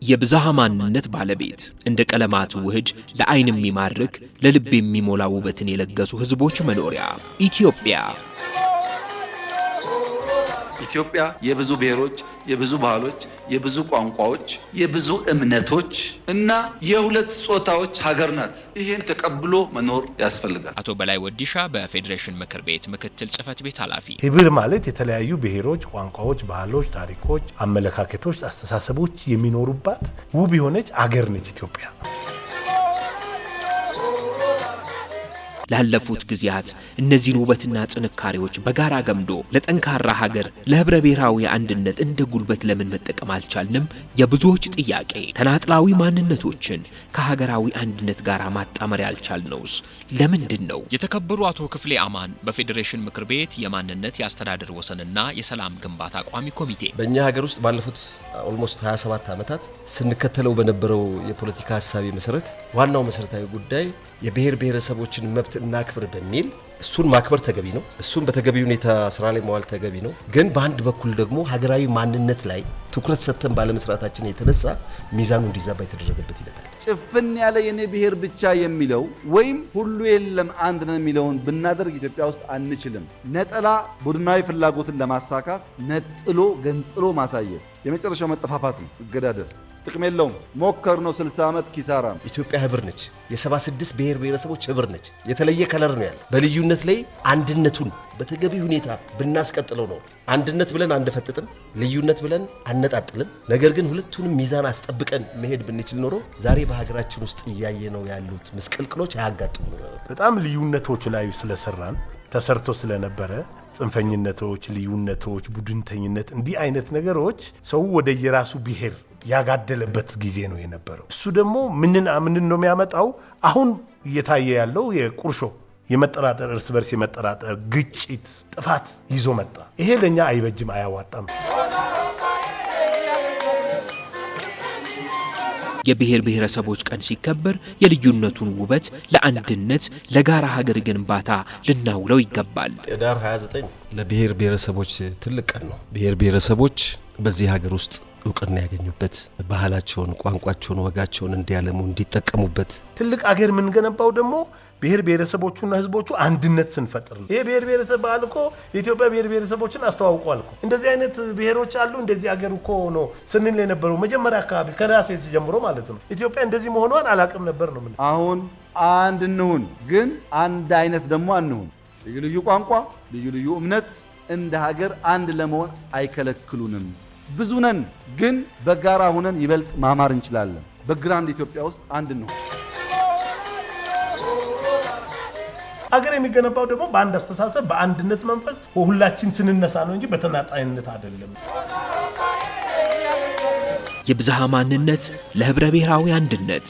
የብዝሃ ማንነት ባለቤት እንደ ቀለማት ውህድ ለዓይን የሚማርክ ለልብ የሚሞላ ውበትን የለገሱ ህዝቦች መኖሪያ ኢትዮጵያ የብዙ ብሔሮች፣ የብዙ ባህሎች፣ የብዙ ቋንቋዎች፣ የብዙ እምነቶች እና የሁለት ጾታዎች ሀገር ናት። ይሄን ተቀብሎ መኖር ያስፈልጋል። አቶ በላይ ወዲሻ በፌዴሬሽን ምክር ቤት ምክትል ጽህፈት ቤት ኃላፊ። ህብር ማለት የተለያዩ ብሔሮች፣ ቋንቋዎች፣ ባህሎች፣ ታሪኮች፣ አመለካከቶች፣ አስተሳሰቦች የሚኖሩባት ውብ የሆነች ሀገር ነች ኢትዮጵያ። ላለፉት ጊዜያት እነዚህን ውበትና ጥንካሬዎች በጋራ ገምዶ ለጠንካራ ሀገር ለህብረ ብሔራዊ አንድነት እንደ ጉልበት ለምን መጠቀም አልቻልንም? የብዙዎች ጥያቄ። ተናጥላዊ ማንነቶችን ከሀገራዊ አንድነት ጋር ማጣመር ያልቻልነውስ ለምንድን ነው? የተከበሩ አቶ ክፍሌ አማን በፌዴሬሽን ምክር ቤት የማንነት የአስተዳደር ወሰንና የሰላም ግንባታ ቋሚ ኮሚቴ በእኛ ሀገር ውስጥ ባለፉት ኦልሞስት 27 ዓመታት ስንከተለው በነበረው የፖለቲካ ሐሳብ መሰረት ዋናው መሰረታዊ ጉዳይ የብሔር ብሔረሰቦችን መብት እናክብር በሚል እሱን ማክበር ተገቢ ነው። እሱን በተገቢ ሁኔታ ስራ ላይ መዋል ተገቢ ነው። ግን በአንድ በኩል ደግሞ ሀገራዊ ማንነት ላይ ትኩረት ሰጥተን ባለመስራታችን የተነሳ ሚዛኑ እንዲዛባ የተደረገበት ይለታል። ጭፍን ያለ የኔ ብሔር ብቻ የሚለው ወይም ሁሉ የለም አንድ ነው የሚለውን ብናደርግ ኢትዮጵያ ውስጥ አንችልም። ነጠላ ቡድናዊ ፍላጎትን ለማሳካት ነጥሎ ገንጥሎ ማሳየት የመጨረሻው መጠፋፋት ነው። እገዳደር ጥቅም የለውም። ሞከር ነው 60 ዓመት ኪሳራ። ኢትዮጵያ ህብር ነች። የ76 ብሔር ብሔረሰቦች ህብር ነች። የተለየ ከለር ነው ያለው። በልዩነት ላይ አንድነቱን በተገቢ ሁኔታ ብናስቀጥለው ነው። አንድነት ብለን አንፈጥጥም፣ ልዩነት ብለን አነጣጥልም። ነገር ግን ሁለቱንም ሚዛን አስጠብቀን መሄድ ብንችል ኖሮ ዛሬ በሀገራችን ውስጥ እያየ ነው ያሉት ምስቅልቅሎች አያጋጥሙ ነበር። በጣም ልዩነቶች ላይ ስለሰራን ተሰርቶ ስለነበረ ጽንፈኝነቶች፣ ልዩነቶች፣ ቡድንተኝነት እንዲህ አይነት ነገሮች ሰው ወደ የራሱ ብሔር ያጋደለበት ጊዜ ነው የነበረው። እሱ ደግሞ ምን ነው የሚያመጣው? አሁን እየታየ ያለው የቁርሾ የመጠራጠር እርስ በርስ የመጠራጠር ግጭት፣ ጥፋት ይዞ መጣ። ይሄ ለኛ አይበጅም፣ አያዋጣም። የብሔር ብሔረሰቦች ቀን ሲከበር የልዩነቱን ውበት ለአንድነት ለጋራ ሀገር ግንባታ ልናውለው ይገባል። ዳር 29 ለብሔር ብሔረሰቦች ትልቅ ቀን ነው። ብሔር ብሔረሰቦች በዚህ ሀገር ውስጥ እውቅና ያገኙበት፣ ባህላቸውን፣ ቋንቋቸውን፣ ወጋቸውን እንዲያለሙ እንዲጠቀሙበት ትልቅ ሀገር የምንገነባው ደግሞ ብሔር ብሔረሰቦቹና ህዝቦቹ አንድነት ስንፈጥር ነው። ይሄ ብሔር ብሔረሰብ ባህል እኮ የኢትዮጵያ ብሔር ብሔረሰቦችን አስተዋውቋል እኮ። እንደዚህ አይነት ብሔሮች አሉ፣ እንደዚህ ሀገር እኮ ነው ስንል የነበረው መጀመሪያ አካባቢ ከራሴ ተጀምሮ ማለት ነው። ኢትዮጵያ እንደዚህ መሆኗን አላቅም ነበር ነው። አሁን አንድ እንሁን፣ ግን አንድ አይነት ደግሞ አንሁን። ልዩ ልዩ ቋንቋ፣ ልዩ ልዩ እምነት እንደ ሀገር አንድ ለመሆን አይከለክሉንም። ብዙ ነን፣ ግን በጋራ ሆነን ይበልጥ ማማር እንችላለን። በግራንድ ኢትዮጵያ ውስጥ አንድ እንሁን። ሀገር የሚገነባው ደግሞ በአንድ አስተሳሰብ በአንድነት መንፈስ ሁላችን ስንነሳ ነው እንጂ በተናጣይነት አይደለም። የብዝሃ ማንነት ለህብረ ብሔራዊ አንድነት